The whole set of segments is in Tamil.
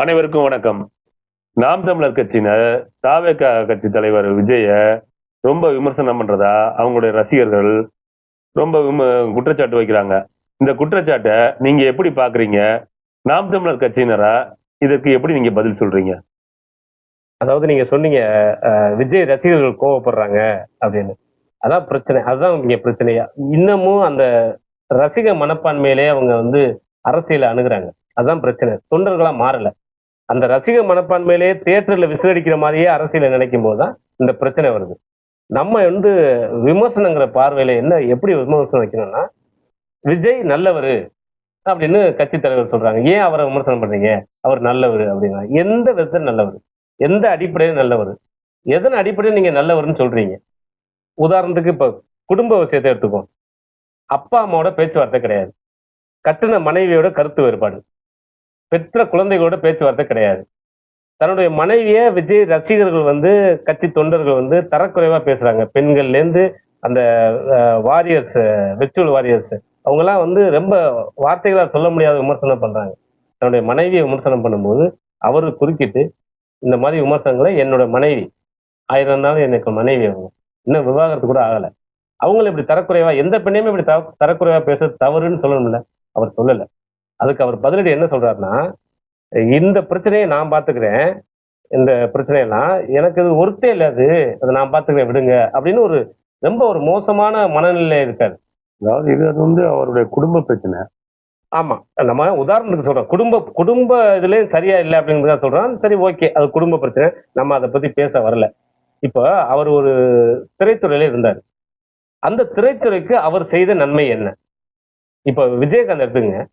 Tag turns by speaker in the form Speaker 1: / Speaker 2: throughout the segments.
Speaker 1: அனைவருக்கும் வணக்கம். நாம் தமிழர் கட்சியினர் தாவேக கட்சி தலைவர் விஜய ரொம்ப விமர்சனம் பண்றதா அவங்களுடைய ரசிகர்கள் ரொம்ப குற்றச்சாட்டு வைக்கிறாங்க. இந்த குற்றச்சாட்டை நீங்க எப்படி பாக்குறீங்க? நாம் தமிழர் கட்சியினரா இதற்கு எப்படி நீங்க பதில் சொல்றீங்க?
Speaker 2: அதாவது நீங்க சொன்னீங்க விஜய் ரசிகர்கள் கோவப்படுறாங்க அப்படின்னு. அதான் பிரச்சனை. அதுதான் இங்க பிரச்சனையா. இன்னமும் அந்த ரசிக மனப்பான்மையிலே அவங்க அரசியல அணுகுறாங்க. அதான் பிரச்சனை. தொண்டர்களா மாறல. அந்த ரசிக மனப்பான்மையிலேயே தியேட்டர்ல விசிலடிக்கிற மாதிரியே அரசியல நினைக்கும் போதுதான் இந்த பிரச்சனை வருது. நம்ம விமர்சனங்கிற பார்வையில எப்படி விமர்சனம் வைக்கணும்னா, விஜய் நல்லவரு அப்படின்னு கட்சி தலைவர் சொல்றாங்க. ஏன் அவரை விமர்சனம் பண்றீங்க? அவர் நல்லவரு அப்படின்னா எந்த விதத்துல நல்லவரு? எந்த அடிப்படையில் நல்லவர்? எதன் அடிப்படையில் நீங்க நல்லவர்னு சொல்றீங்க? உதாரணத்துக்கு இப்ப குடும்ப விஷயத்தை எடுத்துப்போம். அப்பா அம்மாவோட பேச்சுவார்த்தை கிடையாது. கட்டுன மனைவியோட கருத்து வேறுபாடு. பெற்ற குழந்தைகளோட பேச்சுவார்த்தை கிடையாது. தன்னுடைய மனைவிய விஜய் ரசிகர்கள் கட்சி தொண்டர்கள் தரக்குறைவா பேசுறாங்க. பெண்கள்ல இருந்து அந்த வாரியர்ஸ், விர்ச்சுவல் வாரியர்ஸ் அவங்க எல்லாம் ரொம்ப வார்த்தைகளால் சொல்ல முடியாத விமர்சனம் பண்றாங்க. தன்னுடைய மனைவியை விமர்சனம் பண்ணும்போது அவரு குறுக்கிட்டு இந்த மாதிரி விமர்சனங்களை என்னோட மனைவி 1000 நாள் எனக்கு மனைவி அவங்க இன்னும் விவாகரத்து கூட ஆகல. அவங்களை இப்படி தரக்குறைவா எந்த பெண்ணையுமே இப்படி தரக்குறைவா பேச தவறுன்னு சொல்லணும்ல. அவர் சொல்லல. அதுக்கு அவர் பதிலடி என்ன சொல்றாருன்னா, இந்த பிரச்சனையை நான் பாத்துக்கிறேன். இந்த பிரச்சனையெல்லாம் எனக்கு இது ஒருத்தே இல்ல, அதை நான் பாத்துக்கிறேன் விடுங்க அப்படின்னு ரொம்ப ஒரு மோசமான மனநிலை இருக்காரு.
Speaker 1: அதாவது இது அவருடைய குடும்ப பிரச்சனை.
Speaker 2: ஆமா, நம்ம உதாரணத்துக்கு சொல்றோம். குடும்ப இதுலயும் சரியா இல்லை அப்படிங்கிறத சொல்றோம். சரி, ஓகே, அது குடும்ப பிரச்சனை, நம்ம அதை பத்தி பேச வரல. இப்ப அவர் ஒரு திரைத்துறையில இருந்தார். அந்த திரைத்துறைக்கு அவர் செய்த நன்மை என்ன? இப்ப விஜயகாந்த் எடுத்துங்க.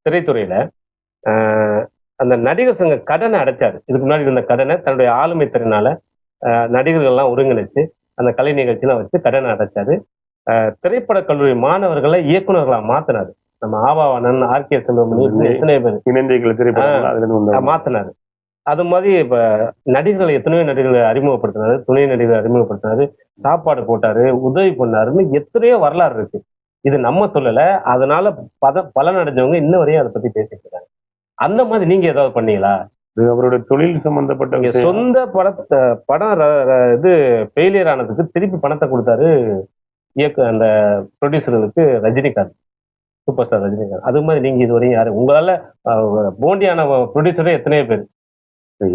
Speaker 2: திரைத்துறையில அந்த நடிகர் சங்க கடனை அடைச்சாரு. இதுக்கு முன்னாடி இருந்த கடனை தன்னுடைய ஆளுமை திறனால நடிகர்கள் எல்லாம் ஒருங்கிணைச்சு அந்த கலை நிகழ்ச்சியெல்லாம் வச்சு கடனை அடைச்சாரு. திரைப்பட கல்லூரி மாணவர்களை இயக்குநர்களா மாத்தினாரு. நம்ம ஆபாவானன், ஆர்.கே. செல்வமணி, எத்தனை பேர் மாத்தினாரு. அது மாதிரி இப்ப நடிகர்களை எத்தனையோ நடிகர்களை அறிமுகப்படுத்தினாரு, துணை நடிகர்களை அறிமுகப்படுத்தினாரு, சாப்பாடு போட்டாரு, உதவி பண்ணாருன்னு எத்தனையோ வரலாறு இருக்கு. இது நம்ம சொல்லல. அதனால பலன் அடைஞ்சவங்க இன்ன வரையும் அதை பத்தி பேசிட்டு இருக்காங்க. அந்த மாதிரி நீங்க ஏதாவது பண்ணீங்களா?
Speaker 1: அவருடைய தொழில் சம்பந்தப்பட்ட
Speaker 2: சொந்த படம் இது ஃபெயிலியர் ஆனதுக்கு திருப்பி பணத்தை கொடுத்தாரு அந்த ப்ரொடியூசர்களுக்கு ரஜினிகாந்த், சூப்பர் ஸ்டார் ரஜினிகாந்த். அது மாதிரி நீங்க இதுவரையும் யாரு உங்களால போண்டியான ப்ரொடியூசரே எத்தனையோ பேர்?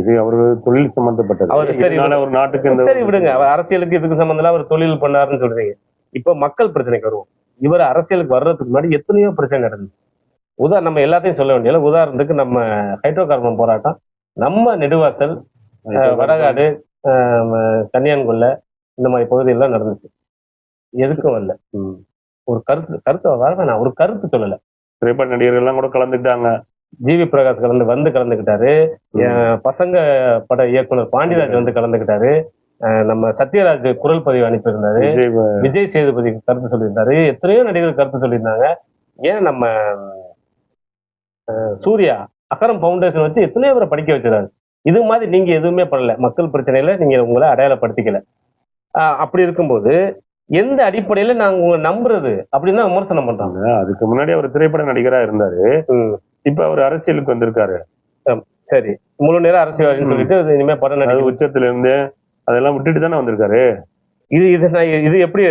Speaker 1: இது அவரு தொழில் சம்பந்தப்பட்டது.
Speaker 2: அவர் சரி,
Speaker 1: ஒரு நாட்டுக்கு
Speaker 2: சரி விடுங்க. அவர் அரசியலுக்கு இதுக்கு சம்பந்தம் அவர் தொழில் பண்ணாருன்னு சொல்றீங்க. இப்ப மக்கள் பிரச்சனைக்கு வருவோம். இவர் அரசியலுக்கு வர்றதுக்கு முன்னாடி எத்தனையோ பிரச்சனை நடந்துச்சு. நம்ம எல்லாத்தையும் சொல்ல வேண்டியது. உதாரணத்துக்கு நம்ம ஹைட்ரோ கார்பன் போராட்டம் நம்ம நெடுவாசல், வடகாடு, கன்னியான்குள்ள இந்த மாதிரி பகுதியெல்லாம் நடந்துச்சு. எதுக்கும் வரல. ஒரு கருத்து வரவேணா, ஒரு கருத்து சொல்லல.
Speaker 1: திரைப்பட நடிகர்கள் எல்லாம் கூட கலந்துக்கிட்டாங்க.
Speaker 2: ஜிவி பிரகாஷ் கலந்துக்கிட்டாரு. பசங்க பட இயக்குனர் பாண்டியராஜ் கலந்துக்கிட்டாரு. நம்ம சத்யராஜ் குரல் பதிவு அனுப்பியிருந்தாரு. விஜய் சேதுபதி கருத்து சொல்லியிருந்தாரு. எத்தனையோ நடிகர்கள் கருத்து சொல்லியிருந்தாங்க. ஏன் நம்ம சூர்யா அகரம் பவுண்டேஷன் வச்சு எத்தனையோ பேரை படிக்க வச்சிருக்காரு. இது மாதிரி நீங்க எதுவுமே பண்ணல. மக்கள் பிரச்சனையில நீங்க உங்களை அடையாளப்படுத்திக்கல. அப்படி இருக்கும்போது எந்த அடிப்படையில நாங்க உங்களை நம்புறது அப்படின்னு விமர்சனம் பண்றாங்க.
Speaker 1: அதுக்கு முன்னாடி அவர் திரைப்பட நடிகரா இருந்தாரு. இப்ப அவர் அரசியலுக்கு வந்திருக்காரு.
Speaker 2: சரி, முழு நேரம் அரசியல் சொல்லிட்டு இனிமே படம் நடிகர்
Speaker 1: உச்சத்துல இருந்து அதெல்லாம் விட்டுட்டு தானே வந்திருக்காரு.
Speaker 2: இது எப்படி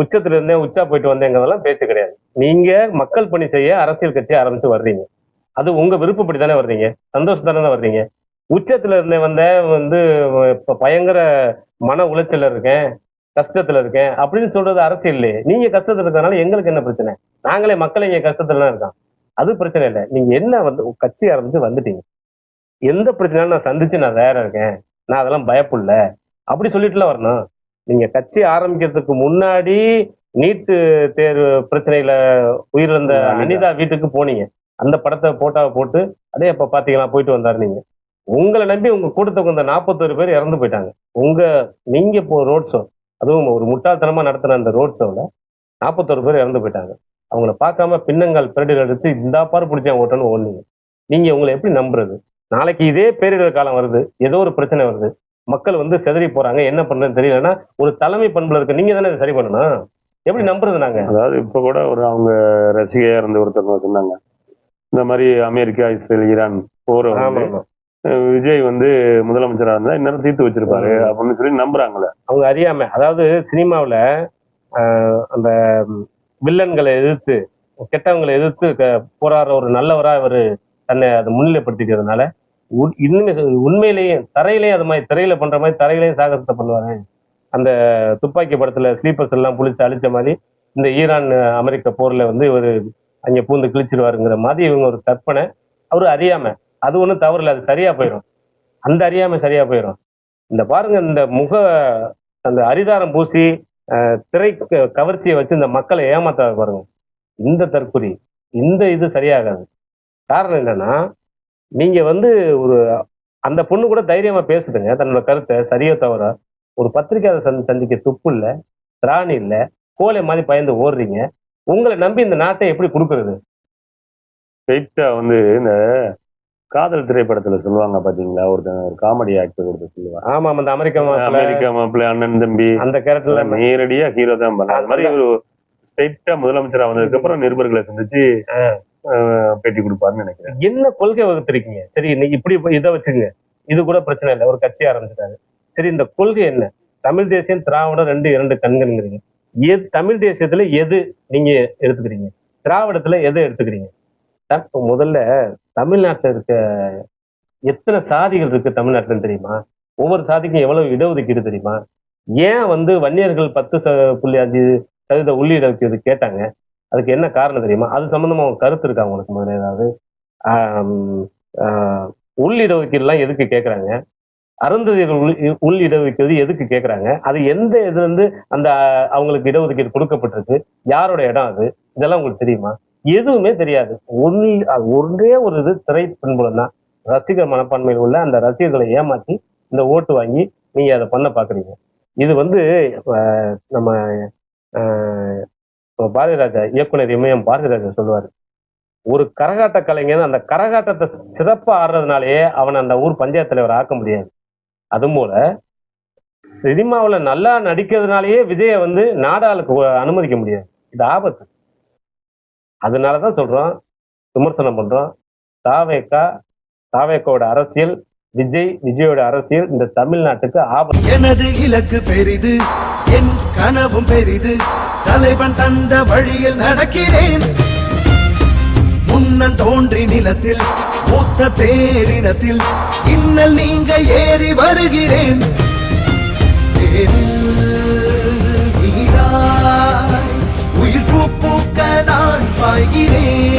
Speaker 2: உச்சத்துல இருந்தே உச்சா போயிட்டு வந்தேங்கிறதெல்லாம் பேச்சு கிடையாது. நீங்க மக்கள் பணி செய்ய அரசியல் கட்சி ஆரம்பிச்சு வர்றீங்க. அது உங்க விருப்பப்படி தானே வர்றீங்க, சந்தோஷத்தானே வர்றீங்க. உச்சத்துல இருந்தே இப்ப பயங்கர மன உளைச்சல இருக்கேன், கஷ்டத்துல இருக்கேன் அப்படின்னு சொல்றது அரசியல் இல்லையே. நீங்க கஷ்டத்துல இருக்கனால எங்களுக்கு என்ன பிரச்சனை? நாங்களே மக்கள் இங்க கஷ்டத்துல இருக்கோம். அது பிரச்சனை இல்லை. நீங்க என்ன கட்சி ஆரம்பிச்சு வந்துட்டீங்க. எந்த பிரச்சனையும் நான் சந்திச்சு நான் தயாரா இருக்கேன், நான் அதெல்லாம் பயப்படல அப்படி சொல்லிட்டுலாம் வரணும். நீங்க கட்சி ஆரம்பிக்கிறதுக்கு முன்னாடி நீட்டு தேர்வு பிரச்சனையில உயிரிழந்த அனிதா வீட்டுக்கு போனீங்க. அந்த படத்தை போட்டாவை போட்டு அதே அப்ப பாத்தீங்களா போயிட்டு வந்தாரு. நீங்க உங்களை நம்பி உங்க கூட்டத்துக்கு வந்த 41 பேர் இறந்து போயிட்டாங்க. நீங்க இப்போ ரோட் ஷோ, அதுவும் ஒரு முட்டாள்தனமா நடத்தின அந்த ரோட் ஷோல 41 பேர் இறந்து போயிட்டாங்க. அவங்கள பார்க்காம பின்னங்கால் பிரடிகள் அடிச்சு இந்த பாரு பிடிச்சா ஓட்டன்னு ஓடுனீங்க. நீங்க உங்களை எப்படி நம்புறது? நாளைக்கு இதே பேரிடர் காலம் வருது, ஏதோ ஒரு பிரச்சனை வருது, மக்கள் செதறி போறாங்க, என்ன பண்றதுன்னு தெரியலன்னா ஒரு தலைமை பண்புல இருக்கு நீங்க தானே சரி பண்ணணும். எப்படி நம்புறது நாங்க?
Speaker 1: அதாவது இப்ப கூட அவங்க ரசிகையா இருந்து ஒருத்தர் சொன்னாங்க, இந்த மாதிரி அமெரிக்கா, இஸ்ரேல், ஈரான் போற விஜய் வந்து முதலமைச்சரா இருந்தா இந்நேரம் தீர்த்து வச்சிருப்பாரு அப்படின்னு சொல்லி நம்புறாங்களே.
Speaker 2: அவங்க அறியாம, அதாவது சினிமாவுல அந்த வில்லன்களை எதிர்த்து, கெட்டவங்களை எதிர்த்து போராடுற ஒரு நல்லவரா இவரு தன்னை அதை முன்னிலைப்படுத்திக்கிறதுனால இன்னுமே உண்மையிலேயே தரையிலேயே அது மாதிரி திரையில பண்ற மாதிரி தரையிலேயே சாகசத்தை பண்ணுவாரு. அந்த துப்பாக்கி படத்துல ஸ்லீப்பர்ஸ் எல்லாம் புளிச்சு அழிச்ச மாதிரி இந்த ஈரான் அமெரிக்க போர்ல வந்து இவரு அங்க பூந்து கிழிச்சிருவாருங்கிற மாதிரி இவங்க ஒரு கற்பனை. அவரு அறியாம, அது ஒண்ணும் தவறு இல்லை, அது சரியா போயிடும். அந்த அறியாம சரியா போயிடும். இந்த பாருங்க, இந்த அந்த அரிதாரம் பூசி திரை கவர்ச்சியை வச்சு இந்த மக்களை ஏமாத்த பாருங்க. இந்த தற்குறி, இந்த இது சரியாகாது. காரணம் என்னன்னா, நீங்க வந்து ஒரு அந்த பொண்ணு கூட தைரியமா பேசுதுங்க தன்னோட கருத்தை, சரியோ தவிர. ஒரு பத்திரிகையாளர் சந்திக்க துப்பு இல்ல, திராணி இல்ல, கோலை மாதிரி பயந்து ஓடுறீங்க. உங்களை நம்பி இந்த நாட்டை எப்படி கொடுக்கறது?
Speaker 1: ஸ்ட்ரெயிட்டா வந்து இந்த காதல் திரைப்படத்துல சொல்லுவாங்க பாத்தீங்களா, ஒரு காமெடி ஆக்டர் ஒருத்தர் சொல்லுவாங்க.
Speaker 2: ஆமா, அந்த அமெரிக்க
Speaker 1: மாப்பிள்ளை அண்ணன் தம்பி
Speaker 2: அந்த கேரக்டர்ல
Speaker 1: நேரடியா ஹீரோ தான் பண்ண. அது மாதிரி ஒரு ஸ்ட்ரெயிட்டா முதலமைச்சர் வந்ததுக்கு அப்புறம் நிருபர்களை சந்திச்சு பேட்டி கொடுப்பாருன்னு நினைக்கிறேன்.
Speaker 2: என்ன கொள்கை வகுத்திருக்கீங்க? சரி, இன்னைக்கு இப்படி இதை வச்சுங்க, இது கூட பிரச்சனை இல்லை, ஒரு கட்சி ஆரம்பிச்சிட்டாரு. சரி, இந்த கொள்கை என்ன? தமிழ் தேசியம் திராவிடம் இரண்டு கண்கள்ங்கிறீங்க. எது தமிழ் தேசியத்துல எது நீங்க எடுத்துக்கிறீங்க? திராவிடத்துல எதை எடுத்துக்கிறீங்க? முதல்ல தமிழ்நாட்டில் இருக்க எத்தனை சாதிகள் இருக்கு தமிழ்நாட்டுல தெரியுமா? ஒவ்வொரு சாதிக்கும் எவ்வளவு இடஒதுக்கீடு தெரியுமா? ஏன் வந்து வன்னியர்கள் 10.5% உள்ளிடஒதுக்கீடு கேட்டாங்க? அதுக்கு என்ன காரணம் தெரியுமா? அது சம்பந்தமா அவங்க கருத்து இருக்கா உங்களுக்கு? முதல்ல ஏதாவது உள்ளிடஒதுக்கீடு எல்லாம் எதுக்கு கேட்கறாங்க? அருந்ததியர்கள் உள் இடஒதுக்கீடு எதுக்கு கேட்கறாங்க? அது எந்த இதுல இருந்து அந்த அவங்களுக்கு இடஒதுக்கீடு கொடுக்கப்பட்டிருக்கு? யாரோட இடம் அது? இதெல்லாம் உங்களுக்கு தெரியுமா? எதுவுமே தெரியாது. ஒரே ஒரு இது திரை பின்புலம் தான். ரசிகர் மனப்பான்மையில் உள்ள அந்த ரசிகர்களை ஏமாற்றி இந்த ஓட்டு வாங்கி நீங்க அதை பண்ண பாக்குறீங்க. இது வந்து நம்ம பாரதிராஜா, இயக்குனர் இமயம் பாரதிராஜா சொல்லுவாரு, ஒரு கரகாட்ட கலைஞர் அந்த கரகாட்டத்தை சிறப்பா ஆடுறதுனாலேயே அவனை அந்த ஊர் பஞ்சாயத்து தலைவர் ஆக்க முடியாது. அதுபோல சினிமாவுல நல்லா நடிக்கிறதுனாலயே விஜய வந்து நாடாளுக்கு அனுமதிக்க முடியாது. இது ஆபத்து. அதனாலதான் சொல்றோம், விமர்சனம் பண்றோம். தாவேக்காவோட அரசியல், விஜயோட அரசியல் இந்த தமிழ்நாட்டுக்கு ஆபத்து.
Speaker 3: எனது இலக்கு பெரிது, என் கனவும் பெரிது, தலைவன் தந்த வழியில் நடக்கிறேன். முன்னம் தோன்றி நிலத்தில் மூத்த பேரினத்தில் இன்னல் நீங்க ஏறி வருகிறேன். உயிர் பூக்க நான் பாய்கிறேன்.